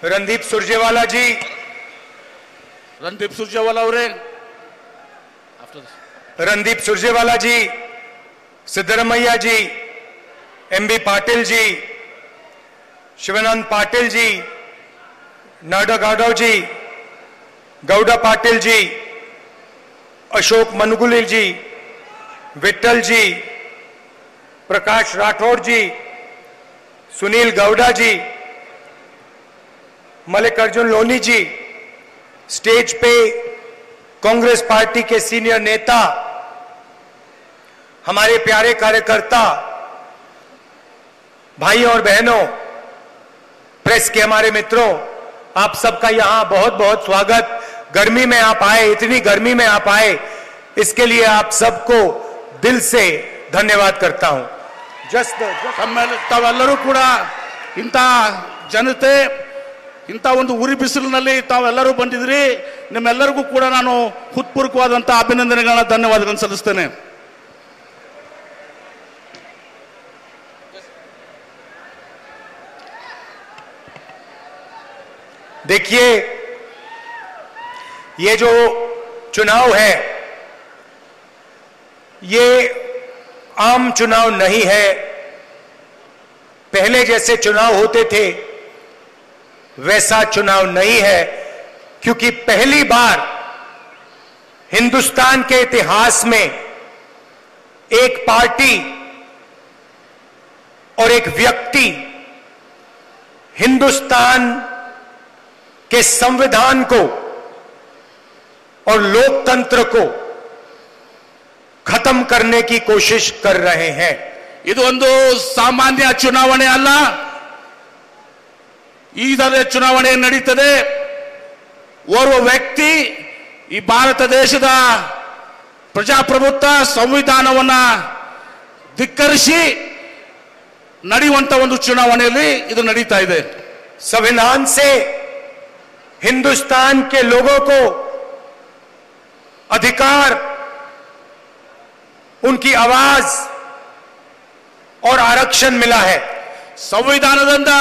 रणदीप सुरजेवाला जी, रणदीप सुरजेवाला ಅವರೇ, रणदीप सुरजेवाला जी, सिद्धरमैया जी, एमबी पाटिल जी, शिवानंद पाटिल जी, नाडा गाडव जी, गौडा पाटिल जी, अशोक मनुगुले जी, विट्ठल जी, प्रकाश राठौड़ जी, सुनील गौडा जी, मल्लिकार्जुन लोनी जी, स्टेज पे कांग्रेस पार्टी के सीनियर नेता, हमारे प्यारे कार्यकर्ता, भाइयों और बहनों, प्रेस के हमारे मित्रों, आप सबका यहां बहुत बहुत स्वागत। गर्मी में आप आए, इतनी गर्मी में आप आए, इसके लिए आप सबको दिल से धन्यवाद करता हूं। ತಾವೆಲ್ಲರೂ ಕೂಡ ಇಂಥ ಜನತೆ ಇಂಥ ಒಂದು ಉರಿ ಬಿಸಿಲಿನಲ್ಲಿ ತಾವೆಲ್ಲರೂ ಬಂದಿದ್ರಿ, ನಿಮ್ಮೆಲ್ಲರಿಗೂ ಕೂಡ ನಾನು ಹೃತ್ಪೂರ್ವಕವಾದಂಥ ಅಭಿನಂದನೆಗಳನ್ನ ಧನ್ಯವಾದಗಳನ್ನು ಸಲ್ಲಿಸ್ತೇನೆ। देखिए, ये जो चुनाव है ये आम चुनाव नहीं है। पहले जैसे चुनाव होते थे वैसा चुनाव नहीं है, क्योंकि पहली बार हिंदुस्तान के इतिहास में एक पार्टी और एक व्यक्ति हिंदुस्तान के संविधान को और लोकतंत्र को खत्म करने की कोशिश कर रहे हैं। ಇದು ಒಂದು ಸಾಮಾನ್ಯ ಚುನಾವಣೆ ಅಲ್ಲ, ಈಗಲೇ ಚುನಾವಣೆ ನಡೀತದೆ। ಓರ್ವ ವ್ಯಕ್ತಿ ಈ ಭಾರತ ದೇಶದ ಪ್ರಜಾಪ್ರಭುತ್ವ ಸಂವಿಧಾನವನ್ನ ಧಿಕ್ಕರಿಸಿ ನಡೆಯುವಂತ ಒಂದು ಚುನಾವಣೆಯಲ್ಲಿ ಇದು ನಡೀತಾ ಇದೆ। संविधान से हिंदुस्तान के लोगों को अधिकार, उनकी आवाज और आरक्षण मिला है। ಸಂವಿಧಾನದಿಂದ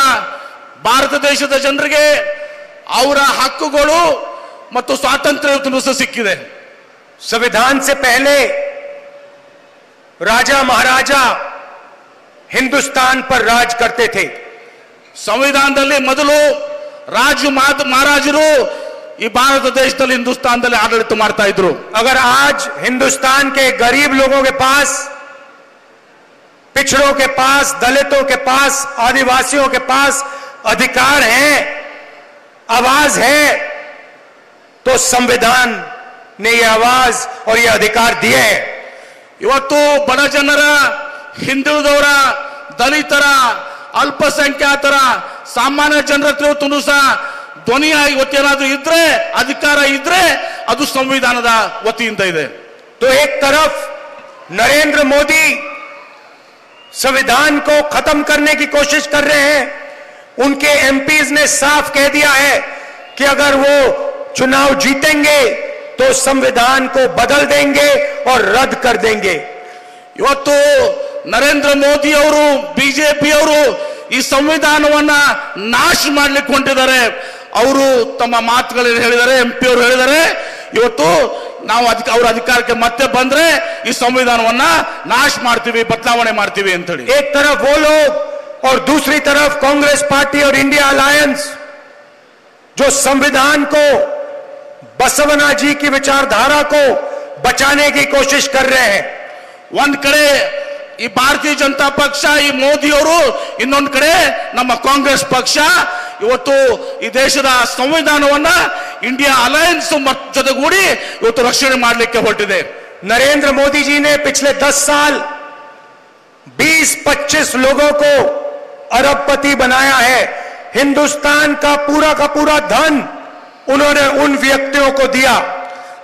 ಭಾರತ ದೇಶದ ಜನರಿಗೆ ಅವರ ಹಕ್ಕುಗಳು ಮತ್ತು ಸ್ವಾತಂತ್ರ್ಯ ಸಿಕ್ಕಿದೆ। संविधान से पहले राजा महाराजा हिंदुस्तान पर राज करते थे। ಸಂವಿಧಾನದಲ್ಲಿ ಮೊದಲು ರಾಜ ಮಹಾರಾಜರು ಈ ಭಾರತ ದೇಶದಲ್ಲಿ ಹಿಂದೂಸ್ತಾನದಲ್ಲಿ ಆಡಳಿತ ಮಾಡ್ತಾ ಇದ್ರು। अगर आज हिंदुस्तान के गरीब लोगों के पास, पिछड़ों के पास, दलितों के पास, आदिवासियों के पास अधिकार है, आवाज है, तो संविधान ने यह आवाज और यह अधिकार दिए हैं। ಇವತ್ತು ಬಡ ಜನರ, ಹಿಂದುಳಿದವರ, ದಲಿತರ, ಅಲ್ಪಸಂಖ್ಯಾತರ, ಸಾಮಾನ್ಯ ಜನರ ಹತ್ರ ಸಹ ಧ್ವನಿಯಾಗಿ ಇವತ್ತೇನಾದ್ರೂ ಇದ್ರೆ, ಅಧಿಕಾರ ಇದ್ರೆ ಅದು ಸಂವಿಧಾನದ ವತಿಯಿಂದ ಇದೆ। तो एक तरफ नरेंद्र मोदी संविधान को खत्म करने की कोशिश कर रहे हैं। उनके एमपीज ने साफ कह दिया है कि अगर वो चुनाव जीतेंगे तो संविधान को बदल देंगे और रद्द कर देंगे। ಇವತ್ತು ನರೇಂದ್ರ ಮೋದಿ ಅವರು, ಬಿಜೆಪಿ ಅವರು ಈ ಸಂವಿಧಾನವನ್ನ ನಾಶ ಮಾಡಲಿಕ್ಕೆ ಹೊಂಟಿದ್ದಾರೆ। ಅವರು ತಮ್ಮ ಮಾತುಗಳಲ್ಲಿ ಹೇಳಿದ್ದಾರೆ, ಎಂಪಿ ಅವರು ಹೇಳಿದ್ದಾರೆ, ಇವತ್ತು ನಾವು ಅವರ ಅಧಿಕಾರಕ್ಕೆ ಮತ್ತೆ ಬಂದ್ರೆ ಈ ಸಂವಿಧಾನವನ್ನ ನಾಶ ಮಾಡ್ತೀವಿ, ಬದಲಾವಣೆ ಮಾಡ್ತೀವಿ ಅಂತ ಹೇಳಿ। एक तरफ वो लोग और दूसरी तरफ कांग्रेस पार्टी और इंडिया अलायंस जो संविधान को, बसवना जी की विचारधारा को बचाने की कोशिश कर रहे हैं। ಒಂದ್ ಕಡೆ ಈ ಭಾರತೀಯ ಜನತಾ ಪಕ್ಷ, ಈ ಮೋದಿ ಅವರು, ಇನ್ನೊಂದು ಕಡೆ ನಮ್ಮ ಕಾಂಗ್ರೆಸ್ ಪಕ್ಷ ಇವತ್ತು ಈ ದೇಶದ ಸಂವಿಧಾನವನ್ನ ಇಂಡಿಯಾ ಅಲಯನ್ಸ್ ಜೊತೆಗೂಡಿ ಇವತ್ತು ರಕ್ಷಣೆ ಮಾಡಲಿಕ್ಕೆ ಹೊರಟಿದೆ। नरेंद्र मोदी जी ने पिछले 10 साल 20-25 लोगों को अरबपति बनाया है। हिंदुस्तान का पूरा धन उन्होंने उन व्यक्तियों को दिया।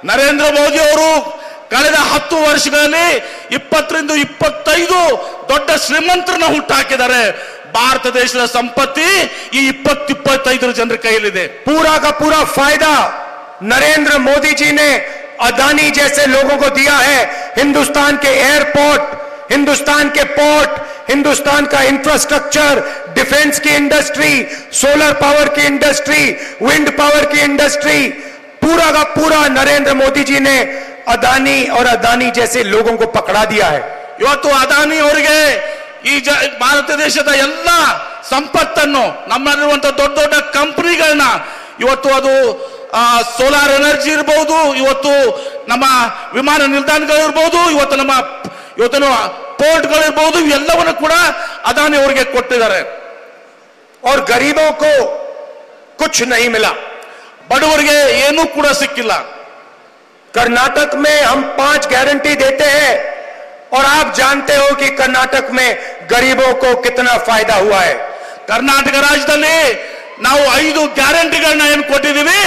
ನರೇಂದ್ರ ಮೋದಿ ಅವರು ಕಳೆದ 10 ವರ್ಷಗಳಲ್ಲಿ 20ರಿಂದ 25 ದೊಡ್ಡ ಶ್ರೀಮಂತರನ್ನ ಹುಟ್ಟಾಕಿದ್ದಾರೆ। ಭಾರತ ದೇಶದ ಸಂಪತ್ತಿ ಈ 20-25 ಜನರ ಕೈಯಲ್ಲಿದೆ। पूरा का पूरा फायदा नरेंद्र मोदी जी ने अदानी जैसे लोगों को दिया है। हिंदुस्तान के एयरपोर्ट, हिंदुस्तान के पोर्ट, हिंदुस्तान का इंफ्रास्ट्रक्चर, डिफेंस की इंडस्ट्री, सोलर पावर की इंडस्ट्री, विंड पावर की इंडस्ट्री, पूरा का पूरा नरेंद्र मोदी जी ने अदानी और अदानी जैसे लोगों को पकड़ा दिया है। ಇವತ್ತು ಅದಾನಿ ಅವರಿಗೆ ಈ ಭಾರತ ದೇಶದ ಎಲ್ಲ ಸಂಪತ್ತನ್ನು ನಮ್ಮಲ್ಲಿರುವಂತಹ ದೊಡ್ಡ ದೊಡ್ಡ ಕಂಪನಿಗಳನ್ನ ಇವತ್ತು ಅದು ಸೋಲಾರ್ ಎನರ್ಜಿ ಇರಬಹುದು, ಇವತ್ತು ನಮ್ಮ ವಿಮಾನ ನಿಲ್ದಾಣಗಳು ಇರಬಹುದು, ಇವತ್ತಿನ ಪೋರ್ಟ್ಗಳು ಇರಬಹುದು, ಇವೆಲ್ಲವನ್ನು ಕೂಡ ಅದಾನಿ ಅವರಿಗೆ ಕೊಟ್ಟಿದ್ದಾರೆ। और गरीबों को कुछ नहीं मिला, ಬಡವರಿಗೆ ಏನೂ ಕೂಡ ಸಿಕ್ಕಿಲ್ಲ। कर्नाटक में हम 5 गारंटी देते हैं और आप जानते हो कि कर्नाटक में गरीबों को कितना फायदा हुआ है। ಕರ್ನಾಟಕ ರಾಜ್ಯದಲ್ಲಿ ನಾವು 5 ಗ್ಯಾರಂಟಿಗಳನ್ನ ಏನು ಕೊಟ್ಟಿದ್ದೀವಿ,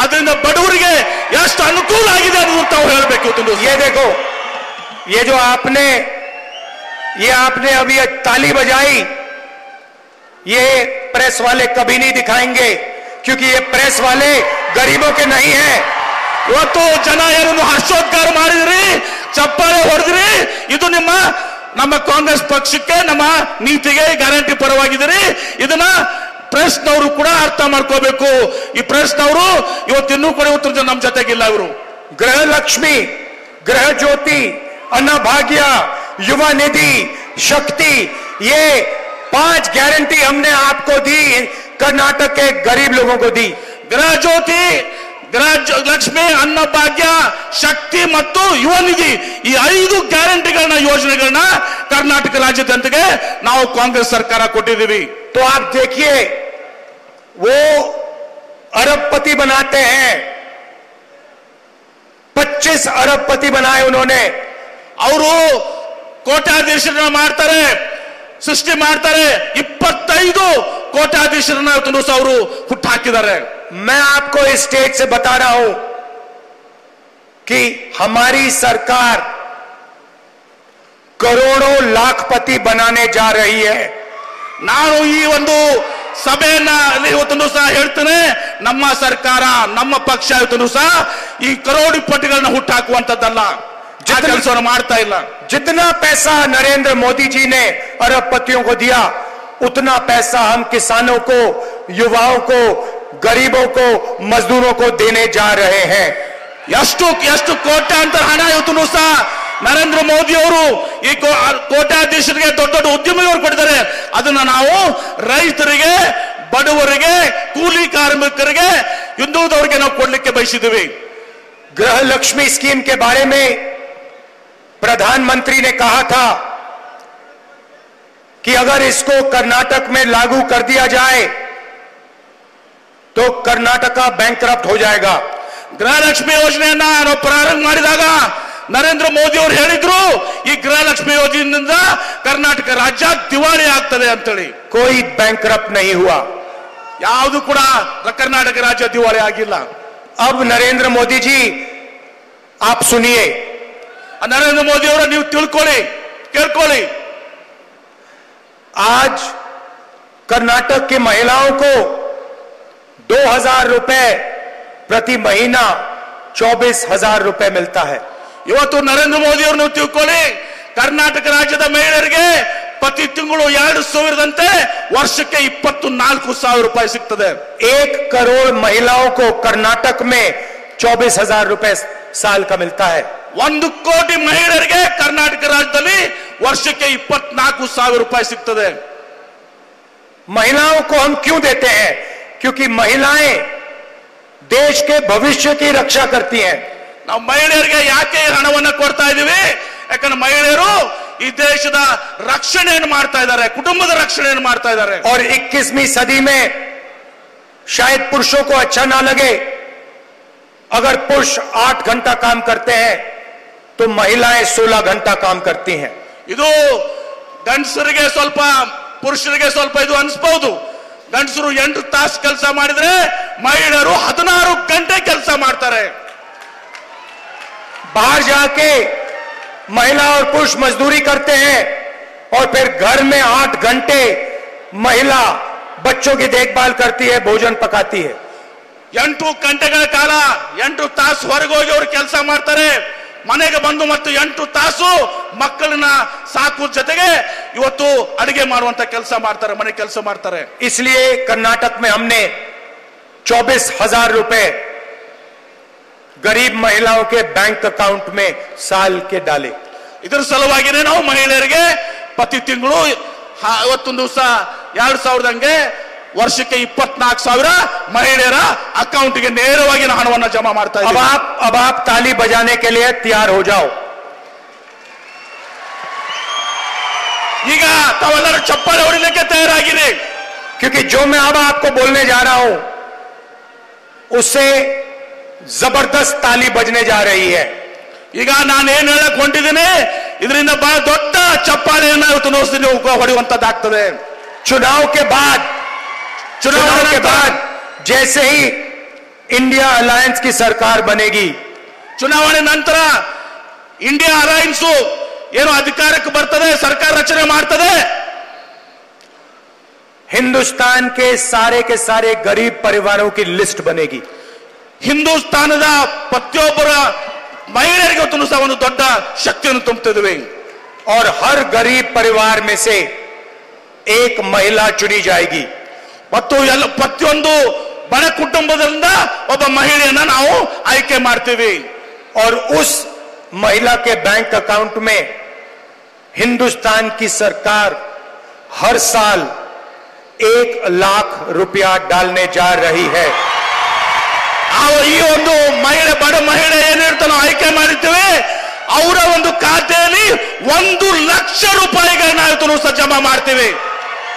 ಅದರಿಂದ ಬಡವರಿಗೆ ಎಷ್ಟು ಅನುಕೂಲ ಆಗಿದೆ ಅನ್ನೋದು ತಾವು ಹೇಳಬೇಕು। ये देखो, ये जो आपने अभी ताली बजाई, ये प्रेस वाले कभी नहीं दिखाएंगे, क्योंकि ये प्रेस वाले गरीबों के नहीं है। ಇವತ್ತು ಜನ ಏನನ್ನು ಹರ್ಷೋದ್ಗಾರ ಮಾಡಿದ್ರಿ, ಚಪ್ಪಾಳೆ ಹೊಡೆದ್ರಿ, ಇದು ನಮ್ಮ ಕಾಂಗ್ರೆಸ್ ಪಕ್ಷಕ್ಕೆ, ನಮ್ಮ ನೀತಿಗೆ ಗ್ಯಾರಂಟಿ ಪರವಾಗಿದ್ದೀರಿ। ಇದನ್ನ ಪ್ರೆಸ್ನವರು ಕೂಡ ಅರ್ಥ ಮಾಡ್ಕೋಬೇಕು। ಈ ಪ್ರೆಸ್ನವರು ಇವತ್ತಿನ್ನೂ ಕೂಡ ಉತ್ತರ ನಮ್ಮ ಜೊತೆಗಿಲ್ಲ। ಇವರು गृह लक्ष्मी, गृह ज्योति, अन्नभाग्य, युवा निधि, शक्ति, ये 5 गारंटी हमने आपको दी, कर्नाटक के गरीब लोगों को दी। गृह ज्योति, गृह लक्ष्मी, अन्नभाग्ಯ, ಶಕ್ತಿ ಮತ್ತು ಯುವ ನಿಧಿ, ಈ 5 ಗ್ಯಾರಂಟಿಗಳನ್ನ ಯೋಜನೆಗಳನ್ನ ಕರ್ನಾಟಕ ರಾಜ್ಯ ಜನತೆಗೆ ನಾವು ಕಾಂಗ್ರೆಸ್ ಸರ್ಕಾರ ಕೊಟ್ಟಿದ್ದೀವಿ। तो आप देखिए, वो अरबपति बनाते हैं, 25 अरबपति बनाए उन्होंने। ಅವರು ಕೋಟ್ಯಾಧೀಶರನ್ನ ಮಾಡ್ತಾರೆ, ಸೃಷ್ಟಿ ಮಾಡ್ತಾರೆ, 25 ಕೋಟ್ಯಾಧೀಶರನ್ನ ಅವರು ಹುಟ್ಟಾಕಿದ್ದಾರೆ। मैं आपको इस स्टेज से बता रहा हूं कि हमारी सरकार करोड़ों लाखपति बनाने जा रही है। ನಾನು ಈ ಒಂದು ಸಭೆಯಲ್ಲಿ ಇವತ್ತೊಂದು ಸಹ ಹೇಳ್ತೇನೆ, ನಮ್ಮ ಸರ್ಕಾರ, ನಮ್ಮ ಪಕ್ಷ ಇವತ್ತೊಂದು ಸಹ ಈ ಕರೋಡಿಪತಿಗಳನ್ನ ಹುಟ್ಟಾಕುವಂತದ್ದಲ್ಲ, ಕೆಲಸವನ್ನು ಮಾಡ್ತಾ ಇಲ್ಲ। जितना पैसा नरेंद्र मोदी जी ने अरबपतियों को दिया, उतना पैसा हम किसानों को, युवाओं को, गरीबों को, मजदूरों को देने जा रहे हैं। ಎಷ್ಟು ಕೋಟ್ಯಾಂತರ ಹಣ ಇವತ್ತು ಸಹ ನರೇಂದ್ರ ಮೋದಿ ಅವರು ಈ ಕೋಟ್ಯಾಧೀಶರಿಗೆ, ದೊಡ್ಡ ದೊಡ್ಡ ಉದ್ಯಮಿಗಳು ಕೊಟ್ಟಿದ್ದಾರೆ। ಅದನ್ನ ನಾವು ರೈತರಿಗೆ, ಬಡವರಿಗೆ, ಕೂಲಿ ಕಾರ್ಮಿಕರಿಗೆ, ಹಿಂದುಳಿದವರಿಗೆ ನಾವು ಕೊಡ್ಲಿಕ್ಕೆ ಬಯಸಿದ್ದೀವಿ। गृह लक्ष्मी स्कीम के बारे में प्रधानमंत्री ने कहा था कि अगर इसको कर्नाटक में लागू कर दिया जाए तो कर्नाटका बैंकरप्ट हो जाएगा। ಗೃಹಲಕ್ಷ್ಮಿ ಯೋಜನೆಯನ್ನ ನಾವು ಪ್ರಾರಂಭ ಮಾಡಿದಾಗ ನರೇಂದ್ರ ಮೋದಿ ಅವರು ಹೇಳಿದ್ರು, ಈ ಗೃಹಲಕ್ಷ್ಮಿ ಯೋಜನೆಯಿಂದ ಕರ್ನಾಟಕ ರಾಜ್ಯ ದಿವಾಳಿ ಆಗ್ತದೆ ಅಂತೇಳಿ। कोई बैंकरप्ट नहीं हुआ, ಯಾವುದು ಕೂಡ ಕರ್ನಾಟಕ ರಾಜ್ಯ ದಿವಾಳಿ ಆಗಿಲ್ಲ। अब नरेंद्र मोदी जी आप सुनिए, नरेंद्र मोदी और ನೀವು ತಿಳ್ಕೊಳ್ಳಿ, ಕೇಳ್ಕೊಳ್ಳಿ। आज कर्नाटक की महिलाओं को 2000 रुपए प्रति महीना 24,000 रुपए मिलता है। ಇವತ್ತು ನರೇಂದ್ರ ಮೋದಿ ಅವರು ನೀವು ತಿಳ್ಕೊಳ್ಳಿ, ಕರ್ನಾಟಕ ರಾಜ್ಯದ ಮಹಿಳೆಯರಿಗೆ ಪ್ರತಿ ತಿಂಗಳು 2,000ದಂತೆ ವರ್ಷಕ್ಕೆ 24,000 ರೂಪಾಯಿ ಸಿಗ್ತದೆ। 1 करोड़ महिलाओं को कर्नाटक में 24,000 रुपए साल का मिलता है। 1 ಕೋಟಿ ಮಹಿಳೆಯರಿಗೆ ಕರ್ನಾಟಕ ರಾಜ್ಯದಲ್ಲಿ ವರ್ಷಕ್ಕೆ 24,000 ರೂಪಾಯಿ ಸಿಗ್ತದೆ। महिलाओं को हम क्यों देते हैं? क्योंकि महिलाएं देश के भविष्य की रक्षा करती हैं। ನಾವು ಮಹಿಳೆಯರಿಗೆ ಯಾಕೆ ಹಣವನ್ನು ಕೊಡ್ತಾ ಇದ್ದೀವಿ? ಯಾಕಂದ್ರೆ ಮಹಿಳೆಯರು ಈ ದೇಶದ ರಕ್ಷಣೆಯನ್ನು ಮಾಡ್ತಾ ಇದ್ದಾರೆ, ಕುಟುಂಬದ ರಕ್ಷಣೆಯನ್ನು ಮಾಡ್ತಾ ಇದ್ದಾರೆ। और 21वीं सदी में शायद पुरुषों को अच्छा ना लगे, अगर पुरुष 8 घंटा काम करते हैं तो महिलाएं 16 घंटा काम करती हैं। ಇದು ಗಂಡಸರಿಗೆ ಸ್ವಲ್ಪ, ಪುರುಷರಿಗೆ ಸ್ವಲ್ಪ ಇದು ಅನಿಸಬಹುದು। ಗಂಡಸರು 8 ತಾಸು ಕೆಲಸ ಮಾಡಿದ್ರೆ ಮಹಿಳೆಯರು 16 ಗಂಟೆ ಕೆಲಸ ಮಾಡ್ತಾರೆ। बाहर जाके महिला और पुरुष मजदूरी करते हैं और फिर घर में 8 घंटे महिला बच्चों की देखभाल करती है, भोजन पकाती है। 8 ಗಂಟೆಗಳ ಕಾಲ 8 ತಾಸು ಹೊರಗೆ ಹೋಗಿ ಅವರು ಕೆಲಸ ಮಾಡ್ತಾರೆ, ಮನೆಗೆ ಬಂದು ಮತ್ತು 8 ತಾಸು ಮಕ್ಕಳನ್ನ ಸಾಕುವ ಜೊತೆಗೆ ಇವತ್ತು ಅಡಿಗೆ ಮಾಡುವಂತ ಕೆಲಸ ಮಾಡ್ತಾರೆ, ಮನೆ ಕೆಲಸ ಮಾಡ್ತಾರೆ. इसलिए कर्नाटक में हमने 24,000 रुपए गरीब महिलाओं के बैंक अकाउंट में साल के डाले. ಇದರ ಸಲುವಾಗಿನೇ ನಾವು ಮಹಿಳೆಯರಿಗೆ ಪ್ರತಿ ತಿಂಗಳು ಇವತ್ತೊಂದು ದಿವಸ 2000 ವರ್ಷಕ್ಕೆ 24,000 ಮಹಿಳೆಯರ ಅಕೌಂಟ್ಗೆ ನೇರವಾಗಿ ಹಣವನ್ನು ಜಮಾ ಮಾಡ್ತಾ ಇದ್ದೀವಿ. अब आप ताली बजाने के लिए तैयार हो जाओ. ಈಗ ತಾವೆಲ್ಲರೂ ಚಪ್ಪಾಳೆ ಹೊಡಿಲಿಕ್ಕೆ ತಯಾರಾಗಿರಿ. क्योंकि जो मैं अब आपको बोलने जा रहा हूं उससे जबरदस्त ताली बजने जा रही है. ಈಗ ನಾನು ಏನು ಹೇಳಕ್ ಹೊಂಟಿದ್ದೀನಿ ಇದರಿಂದ ಬಹಳ ದೊಡ್ಡ ಚಪ್ಪಾಳೆಯನ್ನು ಇವತ್ತು ಹೊಡೆಯುವಂತದ್ದಾಗ್ತದೆ. चुनाव के बाद जैसे ही इंडिया अलायंस की सरकार बनेगी, ಚುನಾವಣೆ ನಂತರ ಇಂಡಿಯಾ ಅಲಯನ್ಸ್ ಏನು ಅಧಿಕಾರಕ್ಕೆ ಬರ್ತದೆ, ಸರ್ಕಾರ ರಚನೆ ಮಾಡ್ತದೆ, हिंदुस्तान के सारे गरीब परिवारों की लिस्ट बनेगी. ಹಿಂದೂಸ್ತಾನದ ಪ್ರತಿಯೊಬ್ಬರ ಮಹಿಳೆಯರಿಗೆ ಸಹ ಒಂದು ದೊಡ್ಡ ಶಕ್ತಿಯನ್ನು ತುಂಬುತ್ತಿದ್ದೇವೆ. और हर गरीब परिवार में से एक महिला चुनी जाएगी. ಮತ್ತು ಎಲ್ಲ ಪ್ರತಿಯೊಂದು ಬಡ ಕುಟುಂಬದಿಂದ ಒಬ್ಬ ಮಹಿಳೆಯನ್ನ ನಾವು ಆಯ್ಕೆ ಮಾಡ್ತೀವಿ. और उस महिला के बैंक अकाउंट में हिंदुस्तान की सरकार हर साल 1 लाख रुपया डालने जा रही है. ಈ ಒಂದು ಮಹಿಳೆ, ಬಡ ಮಹಿಳೆ ಏನಿರ್ತಾನೋ ಆಯ್ಕೆ ಮಾಡಿರ್ತೇವೆ, ಅವರ ಒಂದು ಖಾತೆಯಲ್ಲಿ 1 ಲಕ್ಷ ರೂಪಾಯಿಗಳನ್ನ ಇವತ್ತು ಜಮಾ ಮಾಡ್ತೀವಿ.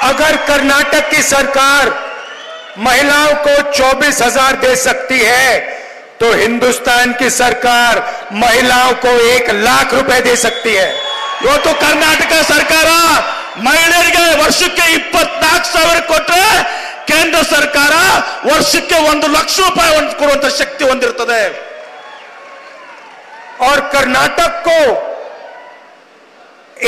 अगर कर्नाटक की सरकार महिलाओं को 24,000 दे सकती है तो हिंदुस्तान की सरकार महिलाओं को 1 लाख रुपए दे सकती है. ಇವತ್ತು ಕರ್ನಾಟಕ ಸರ್ಕಾರ ಮಹಿಳೆಯರಿಗೆ ವರ್ಷಕ್ಕೆ 24,000 ಕೊಟ್ಟರೆ ಕೇಂದ್ರ ಸರ್ಕಾರ ವರ್ಷಕ್ಕೆ 1 ಲಕ್ಷ ರೂಪಾಯಿ ಕೊಡುವಂತ ಶಕ್ತಿ ಹೊಂದಿರುತ್ತದೆ. और कर्नाटक को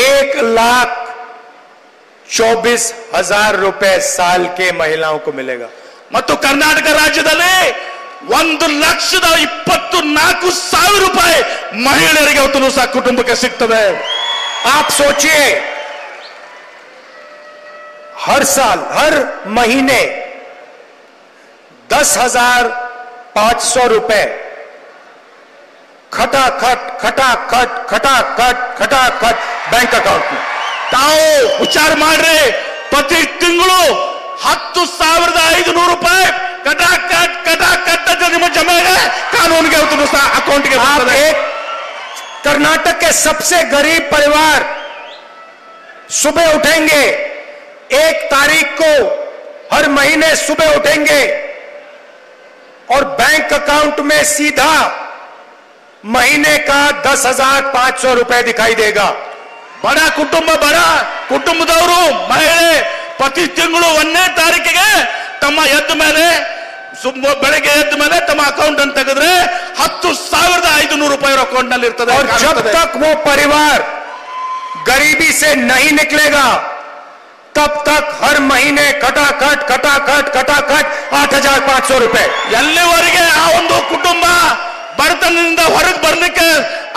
1,24,000 रुपए साल के महिलाओं को मिलेगा. ಮತ್ತು ಕರ್ನಾಟಕ ರಾಜ್ಯದಲ್ಲಿ 1,24,000 ರೂಪಾಯಿ ಮಹಿಳೆಯರಿಗೆ ಇವತ್ತು ಸಹ ಕುಟುಂಬಕ್ಕೆ ಸಿಗ್ತದೆ. आप सोचिए, हर साल हर महीने 10,500 रुपए खटाखट बैंक अकाउंट में. ತಾವು ವಿಚಾರ ಮಾಡ್ರಿ, ಪ್ರತಿ ತಿಂಗಳು 10,500 ರೂಪಾಯಿ ಕಟಾಕಟ್ ನಿಮ್ಮ ಜಮೆಗೆ ಕಾನೂನಿಗೆ ಅಕೌಂಟ್ಗೆ ಬರ್ತದೆ. कर्नाटक के सबसे गरीब परिवार सुबह उठेंगे, 1 तारीख को हर महीने सुबह उठेंगे और बैंक अकाउंट में सीधा महीने का 10,500 रुपए दिखाई देगा. ಬಡ ಕುಟುಂಬದವರು ಮಹಿಳೆ ಪ್ರತಿ ತಿಂಗಳು 1ನೇ ತಾರೀಕಿಗೆ ತಮ್ಮ ಬೆಳಗ್ಗೆ ಎದ್ದ ಮೇಲೆ ತಮ್ಮ ಅಕೌಂಟ್ ಅನ್ನು ತೆಗೆದ್ರೆ 10,500 ರೂಪಾಯಿ ಅಕೌಂಟ್ ನಲ್ಲಿ ಇರ್ತದೆ. और जब तक वो परिवार गरीबी से नहीं निकलेगा तब तक हर महीने खटाखट 8,500 रुपए. ಎಲ್ಲಿವರೆಗೆ ಆ ಒಂದು ಕುಟುಂಬ ಬಡತನದಿಂದ ಹೊರಗೆ ಬರ್ಲಿಕ್ಕೆ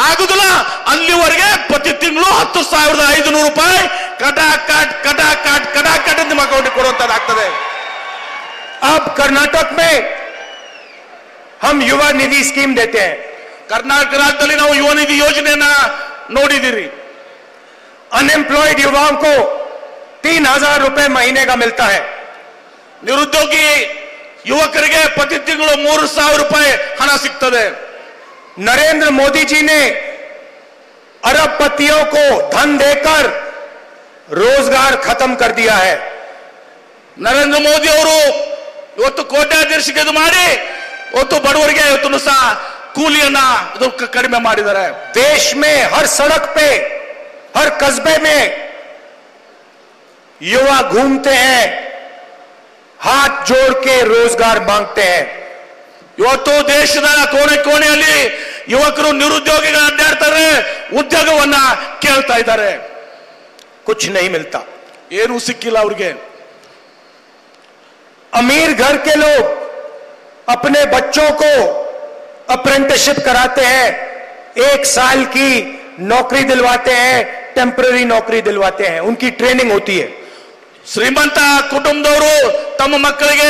ಆಗುದಿಲ್ಲ ಅಲ್ಲಿವರೆಗೆ ಪ್ರತಿ ತಿಂಗಳು 10,500 ರೂಪಾಯಿ ಕಟಾಕಟ್ ನಿಮ್ಮ ಅಕೌಂಟ್ ಕೊಡುವಂತದ್ದಾಗ್ತದೆ. अब कर्नाटक में हम युवा निधि स्कीम देते हैं. ಕರ್ನಾಟಕ ರಾಜ್ಯದಲ್ಲಿ ನಾವು ಯುವ ನಿಧಿ ಯೋಜನೆಯನ್ನ ನೋಡಿದಿರಿ. अनएम्प्लॉयड युवाओं को 3,000 रुपए महीने का मिलता है. ನಿರುದ್ಯೋಗಿ ಯುವಕರಿಗೆ ಪ್ರತಿ ತಿಂಗಳು 3,000 ರೂಪಾಯಿ ಹಣ ಸಿಗ್ತದೆ. नरेंद्र मोदी जी ने अरबपतियों को धन देकर रोजगार खत्म कर दिया है. ನರೇಂದ್ರ ಮೋದಿ ಅವರು ಇವತ್ತು ಕೋಟ್ಯಾಧೀಶಕ್ಕೆ ಇದು ಮಾಡಿ ಇವತ್ತು ಬಡವರಿಗೆ ಇವತ್ತು ಸಹ ಕೂಲಿಯನ್ನ ಕಡಿಮೆ ಮಾಡಿದ್ದಾರೆ. देश में हर सड़क पे हर कस्बे में युवा घूमते हैं, हाथ जोड़ के रोजगार मांगते हैं. ಇವತ್ತು ದೇಶದ ಕೋಣೆಯಲ್ಲಿ ಯುವಕರು ನಿರುದ್ಯೋಗಿಗಳು ಅಡ್ಡಾಡ್ತಾರೆ, ಉದ್ಯೋಗವನ್ನ ಕೇಳ್ತಾ ಇದ್ದಾರೆ. कुछ नहीं मिलता, ಏನು ಸಿಕ್ಕಿಲ್ಲ ಅವ್ರಿಗೆ. अमीर घर के लोग अपने बच्चों को अप्रेंटिसशिप कराते हैं, 1 साल की नौकरी दिलवाते हैं, टेम्पररी नौकरी दिलवाते हैं, उनकी ट्रेनिंग होती है। ಶ್ರೀಮಂತ ಕುಟುಂಬದವರು ತಮ್ಮ ಮಕ್ಕಳಿಗೆ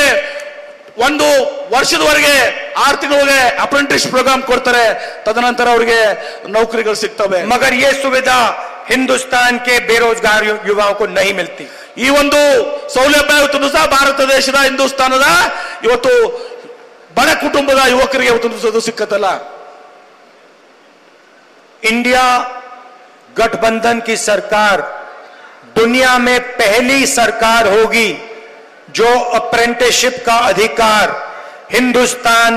1 ವರ್ಷದವರೆಗೆ 6 ತಿಂಗಳಿಗೆ ಅಪ್ರೆಂಟಿಸ್ ಪ್ರೋಗ್ರಾಮ್ ಕೊಡ್ತಾರೆ, ತದನಂತರ ಅವರಿಗೆ ನೌಕರಿಗಳು ಸಿಗ್ತವೆ। मगर ये सुविधा हिंदुस्तान के बेरोजगार युवाओं को नहीं मिलती। ಈ ಒಂದು ಸೌಲಭ್ಯ ಇವತ್ತು ಸಹ ಭಾರತ ದೇಶದ ಹಿಂದೂಸ್ತಾನದ ಇವತ್ತು ಬಡ ಕುಟುಂಬದ ಯುವಕರಿಗೆ ಇವತ್ತು ಸಿಕ್ಕತ್ತಲ್ಲ। इंडिया गठबंधन की सरकार दुनिया में पहली सरकार होगी जो अप्रेंटिसशिप का अधिकार हिंदुस्तान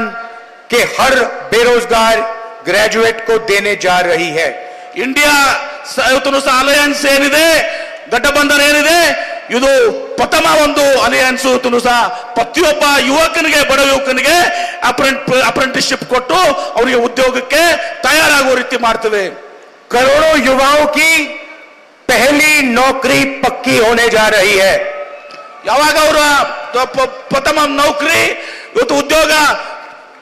के हर बेरोजगार ग्रेजुएट को देने जा रही है। ಇಂಡಿಯಾ ಇವತ್ತು ಸಹ ಅಲಯನ್ಸ್ ಏನಿದೆ, ಗಠಬಂಧನ ಏನಿದೆ, ಇದು ಪ್ರಥಮ ಒಂದು ಅಲಯನ್ಸ್ ಇವತ್ತು ಸಹ ಪ್ರತಿಯೊಬ್ಬ ಯುವಕನಿಗೆ, ಬಡ ಯುವಕನಿಗೆ ಅಪ್ರೆಂಟಿಸ್ಶಿಪ್ ಕೊಟ್ಟು ಅವರಿಗೆ ಉದ್ಯೋಗಕ್ಕೆ ತಯಾರಾಗುವ ರೀತಿ ಮಾಡ್ತೇವೆ। करोड़ों युवाओं की पहली नौकरी पक्की होने जा रही है। ಯಾವಾಗ ಅವರ ಪ್ರಥಮ ನೌಕರಿ ಇವತ್ತು ಉದ್ಯೋಗ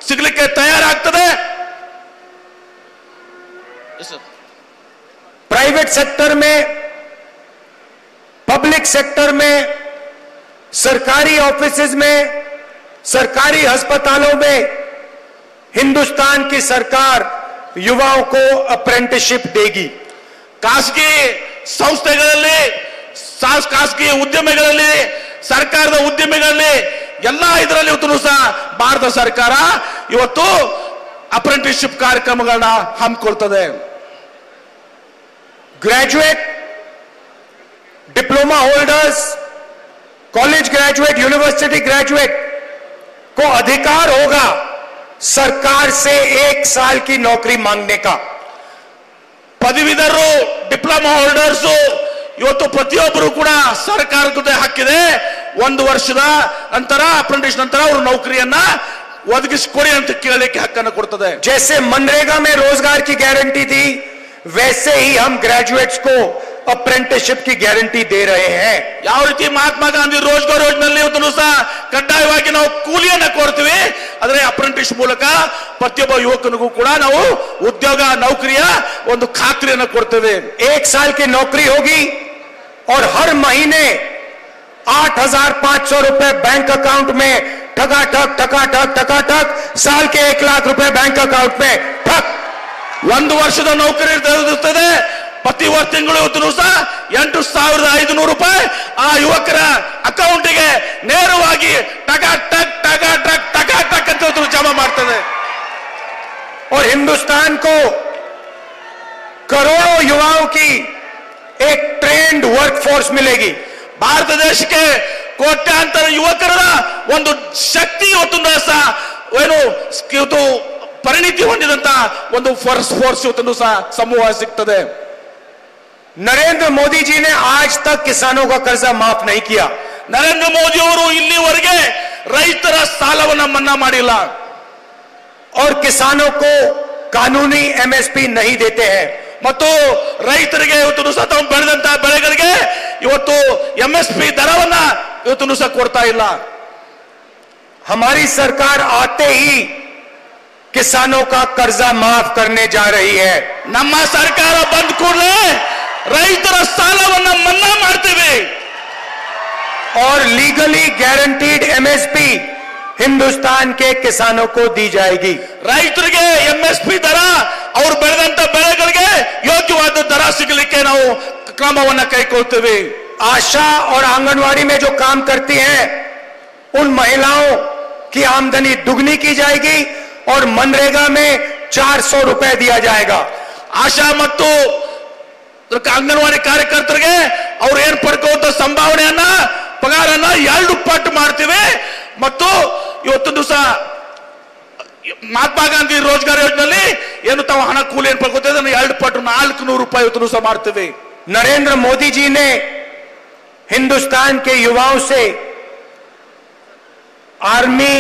ಸಿಗಲಿಕ್ಕೆ ತಯಾರಾಗ್ತದೆ। प्राइवेट सेक्टर में, पब्लिक सेक्टर में, सरकारी ऑफिसेज में, सरकारी अस्पतालों में हिंदुस्तान की सरकार युवाओं को अप्रेंटिसशिप देगी। ಖಾಸಗಿ ಸಂಸ್ಥೆಗಳಲ್ಲಿ, ಖಾಸಗಿ ಉದ್ಯಮಿಗಳಲ್ಲಿ, ಸರ್ಕಾರದ ಉದ್ಯಮಿಗಳಲ್ಲಿ ಎಲ್ಲ ಇದರಲ್ಲಿ ಇವತ್ತು ಸಹ ಭಾರತ ಸರ್ಕಾರ ಇವತ್ತು ಅಪ್ರೆಂಟಿಸ್ಶಿಪ್ ಕಾರ್ಯಕ್ರಮಗಳನ್ನ ಹಮ್ಮಿಕೊಳ್ತದೆ। Graduate, diploma holders, college graduate, university graduate को अधिकार होगा सरकार से 1 साल की नौकरी मांगने का। ಪದವೀಧರರು, ಡಿಪ್ಲೊಮಾ ಹೋಲ್ಡರ್ಸ್ ಇವತ್ತು ಪ್ರತಿಯೊಬ್ಬರು ಕೂಡ ಸರ್ಕಾರದ ಜೊತೆ ಹಕ್ಕಿದೆ 1 ವರ್ಷದ ನಂತರ ಅಪ್ರೆಂಟಿಸ್ ನಂತರ ಅವರು ನೌಕರಿಯನ್ನ ಒದಗಿಸಿಕೊಡಿ ಅಂತ ಕೇಳಲಿಕ್ಕೆ ಹಕ್ಕನ್ನು ಕೊಡ್ತದೆ। जैसे मनरेगा में रोजगार की गारंटी थी, वैसे ही हम ग्रेजुएट्स को अप्रेंटिसशिप की गारंटी दे रहे हैं। ಯಾವ ರೀತಿ ಮಹಾತ್ಮ ಗಾಂಧಿ ರೋಜ್ಗಾರ್ ಯೋಜನೆಯಲ್ಲಿ ಇವತ್ತು ಸಹ ಕಡ್ಡಾಯವಾಗಿ ನಾವು ಕೂಲಿಯನ್ನ ಕೊಡ್ತೀವಿ, ಆದರೆ ಅಪ್ರೆಂಟಿಸ್ ಮೂಲಕ ಪ್ರತಿಯೊಬ್ಬ ಯುವಕನಿಗೂ ಕೂಡ ನಾವು ಉದ್ಯೋಗ, ನೌಕರಿಯ ಒಂದು ಖಾತ್ರಿಯನ್ನು ಕೊಡ್ತೇವೆ। 1 साल की नौकरी होगी और हर महीने 8,500 रुपए बैंक अकाउंट में ठकाठक ठकाठक ठकाठक, साल के 1 लाख रुपए बैंक अकाउंट में ठक। 1 ವರ್ಷದ ನೌಕರಿ ಇರುತ್ತದೆ, ಪ್ರತಿ ತಿಂಗಳು ಇವತ್ತು ಸಹ 8,500 ರೂಪಾಯಿ ಆ ಯುವಕರ ಅಕೌಂಟಿಗೆ ನೇರವಾಗಿ ಟಕಾಟಕ್ ಟಕಾಟಕ್ ಟಕಾಟಕ್ ಅಂತ ಜಮಾ ಮಾಡ್ತದೆ। और हिंदुस्तान को करोड़ों युवाओं की एक ट्रेंड वर्कफोर्स मिलेगी। ಭಾರತ ದೇಶಕ್ಕೆ ಕೋಟ್ಯಾಂತರ ಯುವಕರ ಒಂದು ಶಕ್ತಿ ಇವತ್ತು ಸಹ ಏನು ಇವತ್ತು ಪರಿಣಿತಿ ಹೊಂದಿದಂತ ಒಂದು ಫೋರ್ಸ್ ಇವತ್ತು ಸಹ ಸಮೂಹ ಸಿಗ್ತದೆ। नरेंद्र मोदी जी ने आज तक किसानों का कर्जा माफ नहीं किया। ನರೇಂದ್ರ ಮೋದಿ ಅವರು ಇಲ್ಲಿವರೆಗೆ ರೈತರ ಸಾಲವನ್ನ ಮನ್ನಾ ಮಾಡಿಲ್ಲ और किसानों को कानूनी एमएसपी नहीं देते हैं। ಮತ್ತು ರೈತರಿಗೆ ಇವತ್ತು ಸಹ ತಾವು ಬೆಳೆದಂತ ಬೆಳೆಗಳಿಗೆ ಇವತ್ತು ಎಂಎಸ್ಪಿ ದರವನ್ನ ಇವತ್ತು ಸಹ ಕೊಡ್ತಾ ಇಲ್ಲ। हमारी सरकार आते ही किसानों का कर्जा माफ करने जा रही है। ನಮ್ಮ ಸರ್ಕಾರ ಬಂದ ಕೂಡಲೇ ರೈತರ ಸಾಲವನ್ನ ಮನ್ನಾ ಮಾಡ್ತೇವೆ और लीगली गारंटीड एमएसपी हिंदुस्तान के किसानों को दी जाएगी। ರೈತರಿಗೆ ಎಂಎಸ್ಪಿ ದರ ಅವರು ಬೆಳೆದಂತ ಬೆಳೆಗಳಿಗೆ ಯೋಗ್ಯವಾದ ದರ ಸಿಗಲಿಕ್ಕೆ ನಾವು ಕ್ರಮವನ್ನ ಕೈಗೊಳ್ತೇವೆ। आशा और आंगनवाड़ी में जो काम करती हैं उन महिलाओं की आमदनी दुगनी की जाएगी और मनरेगा में 400 रुपए दिया जाएगा। ಆಶಾ ಮತ್ತು ಅಂಗನವಾಡಿ ಕಾರ್ಯಕರ್ತರಿಗೆ ಅವ್ರು ಏನ್ ಪಡ್ಕೊಳ್ಳುವಂತ ಸಂಭಾವನೆಯನ್ನ, ಪಗಾರನ್ನ 2 ಪಟ್ಟು ಮಾಡ್ತೀವಿ। ಮತ್ತು ಇವತ್ತು ದಿವಸ ಮಹಾತ್ಮ ಗಾಂಧಿ ರೋಜ್ಗಾರ್ ಯೋಜನೆಯಲ್ಲಿ ಏನು ತಾವು ಹಣ ಕೂಲಿ ಏನ್ ಪಡ್ಕೊಳ್ತೇವೆ ಅದನ್ನು 2 ಪಟ್ಟು 400 ರೂಪಾಯಿ ಇವತ್ತು ದಿವಸ ಮಾಡ್ತೇವೆ। नरेंद्र मोदी जी ने हिंदुस्तान के युवाओं से आर्मी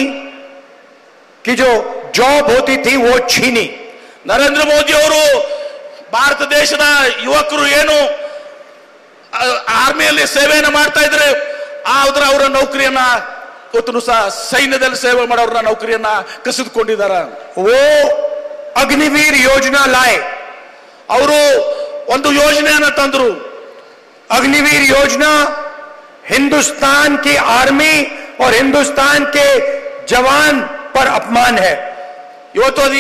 की जो जॉब होती थी वो छीनी। ನರೇಂದ್ರ ಮೋದಿ ಅವರು ಭಾರತ ದೇಶದ ಯುವಕರು ಏನು ಆರ್ಮಿಯಲ್ಲಿ ಸೇವೆಯನ್ನು ಮಾಡ್ತಾ ಇದ್ರೆ ಅವರ ನೌಕರಿಯನ್ನ ಇವತ್ತು ಸಹ ಸೈನ್ಯದಲ್ಲಿ ಸೇವೆ ಮಾಡೋರ ನೌಕರಿಯನ್ನ ಕಸಿದುಕೊಂಡಿದ್ದಾರೆ। वो अग्निवीर योजना लाए। ಅವರು ಒಂದು ಯೋಜನೆಯನ್ನು ತಂದರು। अग्निवीर योजना हिंदुस्तान की आर्मी और हिंदुस्तान के जवान पर अपमान है। ಇವತ್ತು ಅದು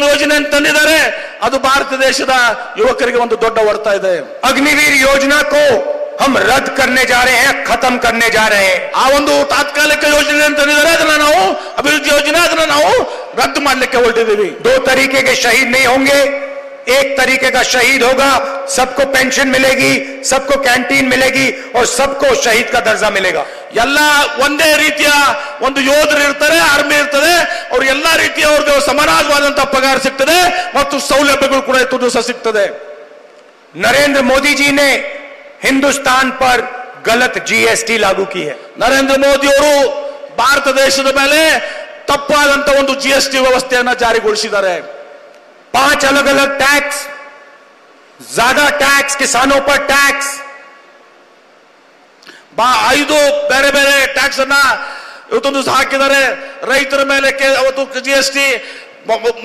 ಯೋಜನೆ ತಂದಿದ್ದಾರೆ, ಅದು ಭಾರತ ದೇಶದ ಯುವಕರಿಗೆ ಒಂದು ದೊಡ್ಡ ಹೊಡೆತ ಇದೆ। अग्निवीर योजना को हम रद्द करने जा रहे हैं, खत्म करने जा रहे हैं। ಆ ಒಂದು ತಾತ್ಕಾಲಿಕ ಯೋಜನೆ ತಂದಿದ್ದಾರೆ, ಅದನ್ನ ನಾವು ಅಭಿವೃದ್ಧಿ ಯೋಜನೆ ಅದನ್ನ ನಾವು ರದ್ದು ಮಾಡಲಿಕ್ಕೆ ಹೊರಟಿದ್ದೀವಿ। दो तरीके के शहीद नहीं होंगे, एक तरीके का शहीद होगा। सबको पेंशन मिलेगी, सबको कैंटीन मिलेगी और सबको शहीद का दर्जा मिलेगा। ಎಲ್ಲ ಒಂದೇ ರೀತಿಯ ಒಂದು ಯೋಧರು ಇರ್ತಾರೆ, ಆರ್ಮಿ ಇರ್ತದೆ, ಅವ್ರು ಎಲ್ಲಾ ರೀತಿಯ ಅವ್ರಿಗೆ ಸಮಾನವಾದಂತಹ ಪಗಾರ ಸಿಗ್ತದೆ ಮತ್ತು ಸೌಲಭ್ಯಗಳು ಕೂಡ ಸಿಗ್ತದೆ। नरेंद्र मोदी जी ने हिंदुस्तान पर गलत जीएसटी लागू की है। ನರೇಂದ್ರ ಮೋದಿ ಅವರು ಭಾರತ ದೇಶದ ಮೇಲೆ ತಪ್ಪಾದಂತ ಒಂದು ಜಿಎಸ್ಟಿ ವ್ಯವಸ್ಥೆಯನ್ನು ಜಾರಿಗೊಳಿಸಿದ್ದಾರೆ। 5 अलग अलग टैक्स, ज्यादा टैक्स, किसानों पर टैक्स, 5 ಬೇರೆ ಬೇರೆ ಟ್ಯಾಕ್ಸ್ ಅನ್ನ ಇವತ್ತೊಂದು ಹಾಕಿದ್ದಾರೆ। ರೈತರ ಮೇಲೆ ಅವತ್ತು ಜಿಎಸ್ಟಿ,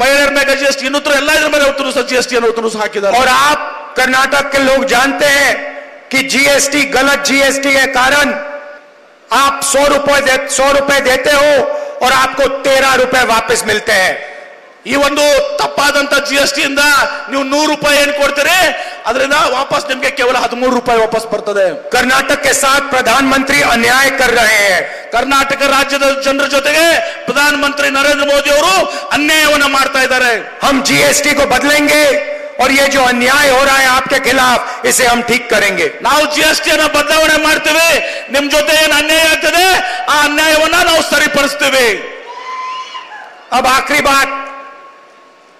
ಮಹಿಳೆಯರ ಮೇಲೆ ಜಿಎಸ್ಟಿ, ಇನ್ನೊಂದು ಎಲ್ಲ ಇದ್ರ ಮೇಲೆ ಅವತ್ತು ಜಿಎಸ್ಟಿ ಅನ್ನು ಹಾಕಿದ್ದಾರೆ। और आप कर्नाटक के लोग जानते हैं कि जीएसटी, गलत जीएसटी के कारण आप 100 रुपए देते हो और आपको 13 रुपए वापस मिलते हैं। ಈ ಒಂದು ತಪ್ಪಾದಂತ ಜಿಎಸ್ಟಿ ಇಂದ ನೀವು 100 ರೂಪಾಯಿ ಏನು ಕೊಡ್ತೀರಿ, ಅದರಿಂದ ವಾಪಸ್ ನಿಮಗೆ ಕೇವಲ 13 ರೂಪಾಯಿ ವಾಪಸ್ ಬರ್ತದೆ। कर्नाटक के साथ प्रधानमंत्री अन्याय कर रहे हैं। ಕರ್ನಾಟಕ ರಾಜ್ಯದ ಜನರ ಜೊತೆಗೆ ಪ್ರಧಾನಮಂತ್ರಿ ನರೇಂದ್ರ ಮೋದಿ ಅವರು ಅನ್ಯಾಯವನ್ನು ಮಾಡ್ತಾ ಇದ್ದಾರೆ। हम जीएसटी को बदलेंगे और ये जो अन्याय हो रहा है आपके खिलाफ, इसे हम ठीक करेंगे। ನಾವು ಜಿಎಸ್ಟಿಯನ್ನು ಬದಲಾವಣೆ ಮಾಡ್ತೀವಿ, ನಿಮ್ ಜೊತೆ ಏನು ಅನ್ಯಾಯ ಆಗ್ತದೆ ಆ ಅನ್ಯಾಯವನ್ನ ನಾವು ಸರಿಪಡಿಸ್ತೀವಿ। अब आखिरी बात,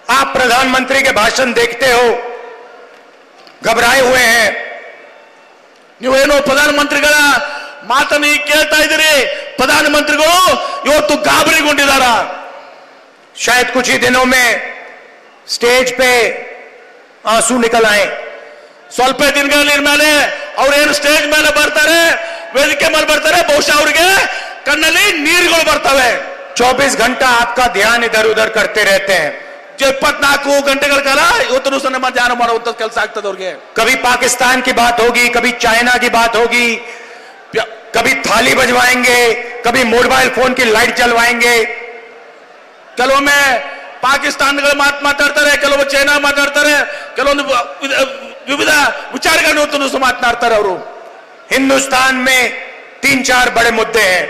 आप प्रधानमंत्री के भाषण देखते हो, घबराए हुए हैं। ನೀವೇನು ಪ್ರಧಾನಮಂತ್ರಿಗಳ ಮಾತನ್ನು ಕೇಳ್ತಾ ಇದ್ದೀರಿ, ಪ್ರಧಾನಮಂತ್ರಿಗಳು ಇವತ್ತು ಗಾಬರಿಗೊಂಡಿದ್ದಾರೆ। शायद कुछ ही दिनों में स्टेज पे आंसू निकल आए। ಸ್ವಲ್ಪ ದಿನಗಳ ಮೇಲೆ ಅವ್ರೇನು ಸ್ಟೇಜ್ ಮೇಲೆ ಬರ್ತಾರೆ, ವೇದಿಕೆ ಮೇಲೆ ಬರ್ತಾರೆ, ಬಹುಶಃ ಅವರಿಗೆ ಕಣ್ಣಲ್ಲಿ ನೀರುಗಳು ಬರ್ತವೆ। 24 घंटा आपका ध्यान इधर उधर करते रहते हैं। 24 ಗಂಟೆಗಳ ಕಾಲ ಇವತ್ತು ನಮ್ಮ ಧ್ಯಾನ ಮಾಡುವಂತ ಕೆಲಸ ಆಗ್ತದೆ ಅವ್ರಿಗೆ। कभी पाकिस्तान की बात होगी, कभी चाइना की बात होगी, कभी थाली बजवाएंगे, कभी मोबाइल फोन की लाइट जलवाएंगे। ಕೆಲವೊಮ್ಮೆ ಪಾಕಿಸ್ತಾನಗಳ ಮಾತಾಡ್ತಾರೆ, ಕೆಲವು ಚೈನಾ ಮಾತಾಡ್ತಾರೆ, ಕೆಲವೊಂದು ವಿವಿಧ ವಿಚಾರಗಳನ್ನು ಮಾತನಾಡ್ತಾರೆ ಅವರು। हिंदुस्तान में 3-4 बड़े मुद्दे हैं।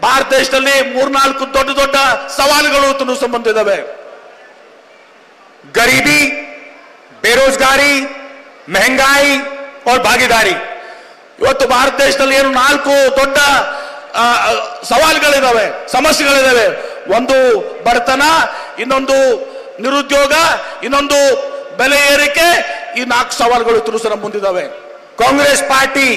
ಭಾರತ ದೇಶದಲ್ಲಿ 3-4 ದೊಡ್ಡ ದೊಡ್ಡ ಸವಾಲುಗಳು ಸಂಬಂಧ ಇದಾವೆ। गरीबी, बेरोजगारी, महंगाई और भागीदारी। ಇವತ್ತು ಭಾರತ ದೇಶದಲ್ಲಿ ಏನು 4 ದೊಡ್ಡ ಸವಾಲುಗಳಿದಾವೆ, ಸಮಸ್ಯೆಗಳಿದಾವೆ। ಒಂದು ಬಡತನ, ಇನ್ನೊಂದು ನಿರುದ್ಯೋಗ, ಇನ್ನೊಂದು ಬೆಲೆ ಏರಿಕೆ, ಈ 4 ಸವಾಲುಗಳು ನಮ್ಮ ಮುಂದಿದ್ದಾವೆ। कांग्रेस पार्टी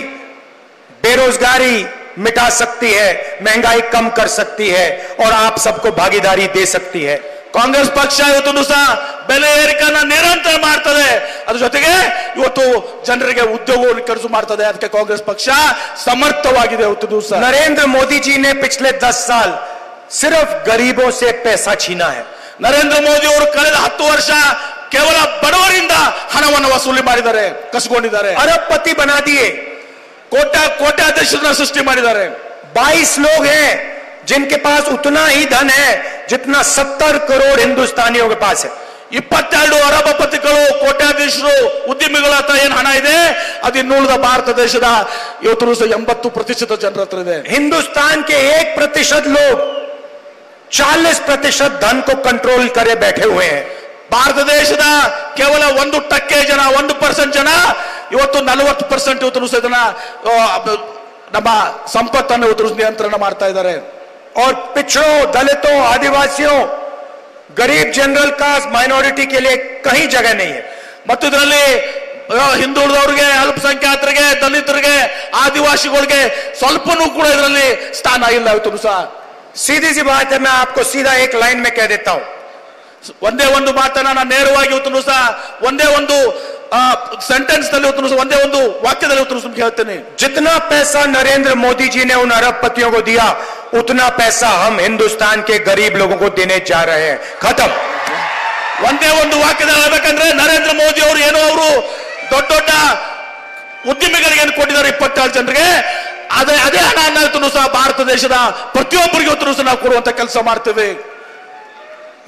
बेरोजगारी मिटा सकती है, महंगाई कम कर सकती है और आप सबको भागीदारी दे सकती है। ಕಾಂಗ್ರೆಸ್ ಪಕ್ಷ ಇವತ್ತು ಸಹ ಬೆಲೆ ಏರಿಕೆಯನ್ನು ನಿರಂತರ ಮಾಡ್ತದೆ, ಅದ್ರ ಜೊತೆಗೆ ಇವತ್ತು ಜನರಿಗೆ ಉದ್ಯೋಗವನ್ನು ಕಲ್ಪಿಸಿ ಮಾಡ್ತದೆ। ಅದಕ್ಕೆ ಕಾಂಗ್ರೆಸ್ ಪಕ್ಷ ಸಮರ್ಥವಾಗಿದೆ ಇವತ್ತು ಸಹ। नरेंद्र मोदी जी ने पिछले 10 साल सिर्फ गरीबों से पैसा छीना है। ನರೇಂದ್ರ ಮೋದಿ ಅವರು ಕಳೆದ 10 ವರ್ಷ ಕೇವಲ ಬಡವರಿಂದ ಹಣವನ್ನು ವಸೂಲಿ ಮಾಡಿದ್ದಾರೆ, ಕಸಿಕೊಂಡಿದ್ದಾರೆ। अरबपति बना दिए, ಕೋಟ್ಯಾಧೀಶರನ್ನ ಸೃಷ್ಟಿ ಮಾಡಿದ್ದಾರೆ। 22 लोग हैं जिनके पास उतना ही धन है जितना 70 करोड़ हिंदुस्तानियों के पास है। 22 ಅರಬಪತಿಗಳು, ಕೋಟ್ಯಾಧೀಶರು, ಉದ್ಯಮಿಗಳ ಹತ್ರ ಏನ್ ಹಣ ಇದೆ, ಅದು ಇನ್ನುಳಿದ ಭಾರತ ದೇಶದ ಇವತ್ತು 80% ಜನರ ಹತ್ರ ಇದೆ। हिंदुस्तान के 1% लोग 40% धन को कंट्रोल करे बैठे हुए हैं। ಭಾರತ ದೇಶದ ಕೇವಲ 1% ಜನ, 1% ಜನ ಇವತ್ತು 40% ಇವತ್ತು ಇದನ್ನ ನಮ್ಮ ಸಂಪತ್ತನ್ನು ಇವತ್ತು ನಿಯಂತ್ರಣ ಮಾಡ್ತಾ ಇದ್ದಾರೆ। और पिछड़ों, दलितों, आदिवासियों, गरीब जनरल कास्ट, माइनॉरिटी के लिए कहीं जगह नहीं है। ಮತ್ತು ಇದರಲ್ಲಿ ಹಿಂದುಳಿದವರಿಗೆ, ಅಲ್ಪಸಂಖ್ಯಾತರಿಗೆ, ದಲಿತರಿಗೆ, ಆದಿವಾಸಿಗಳಿಗೆ ಸ್ವಲ್ಪನೂ ಕೂಡ ಇದರಲ್ಲಿ ಸ್ಥಾನ ಇಲ್ಲ ಇವತ್ತು ಸಹ। सीधी सी बात है, मैं आपको सीधा एक लाइन में कह देता हूं। ಒಂದೇ ಒಂದು ಮಾತನ್ನ ನಾನು ನೇರವಾಗಿ ಇವತ್ತು ಸಹ ಒಂದೇ ಒಂದು सेंटेंस ಒಂದೇ ಒಂದು ವಾಕ್ಯದಲ್ಲಿ ಹೇಳ್ತೇನೆ। जितना पैसा नरेंद्र मोदी जी ने उन अरबपतियों को दिया, उतना पैसा हम हिंदुस्तान के गरीब लोगों को देने जा रहे हैं। खत्म। ಒಂದೇ ಒಂದು ವಾಕ್ಯದಲ್ಲಿ ಹೇಳ್ಬೇಕಂದ್ರೆ ನರೇಂದ್ರ ಮೋದಿ ಅವರು ಏನೋ ಅವರು ದೊಡ್ಡ ದೊಡ್ಡ ಉದ್ಯಮಿಗಳಿಗೆ ಏನು ಕೊಟ್ಟಿದ್ದಾರೆ 27 ಜನರಿಗೆ, ಅದೇ ಹಣ ಸಹ ಭಾರತ ದೇಶದ ಪ್ರತಿಯೊಬ್ಬರಿಗೂ ಸಹ ನಾವು ಕೊಡುವಂತ ಕೆಲಸ ಮಾಡ್ತೇವೆ.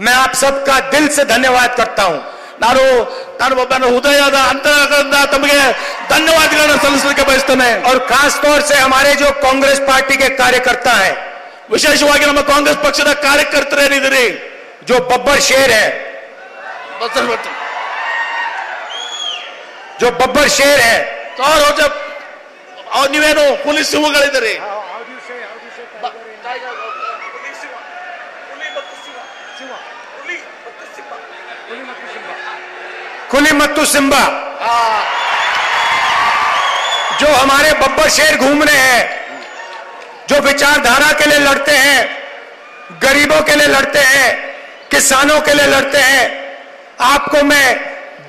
मैं आप सबका दिल से धन्यवाद करता हूं. ನಾನು ಒಬ್ಬನ ಹೃದಯದ ಅಂತರಂಗದಿಂದ ತಮಗೆ ಧನ್ಯವಾದಗಳನ್ನು ಸಲ್ಲಿಸಲಿಕ್ಕೆ ಬಯಸ್ತೇನೆ. और खास तौर से हमारे जो कांग्रेस पार्टी के कार्यकर्ता हैं, ವಿಶೇಷವಾಗಿ ನಮ್ಮ ಕಾಂಗ್ರೆಸ್ ಪಕ್ಷದ ಕಾರ್ಯಕರ್ತರೇನಿದ್ದೀರಿ, जो बब्बर शेर है, जो बब्बर शेर है, ನೀವೇನು ಹುಲಿ ಸಿಂಹಗಳಿದ್ದೀರಿ. कुली मत्तू सिम्बा, जो हमारे बब्बर शेर घूम रहे हैं, जो विचारधारा के लिए लड़ते हैं, गरीबों के लिए लड़ते हैं, किसानों के लिए लड़ते हैं, आपको मैं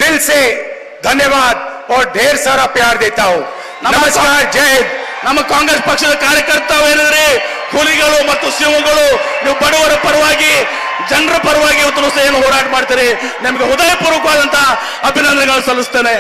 दिल से धन्यवाद और ढेर सारा प्यार देता हूं. नमस्कार, जय हिंद. ನಮ್ಮ ಕಾಂಗ್ರೆಸ್ ಪಕ್ಷದ ಕಾರ್ಯಕರ್ತರೇನಿದ್ರೆ ಹುಲಿಗಳು ಮತ್ತು ಸಿಂಹಗಳು, ನೀವು ಬಡವರ ಪರವಾಗಿ ಜನರ ಪರವಾಗಿ ಇವತ್ತು ಏನು ಹೋರಾಟ ಮಾಡ್ತೀರಿ, ನಿಮಗೆ ಹೃದಯಪೂರ್ವಕವಾದಂತಹ ಅಭಿನಂದನೆಗಳು ಸಲ್ಲಿಸ್ತೇನೆ.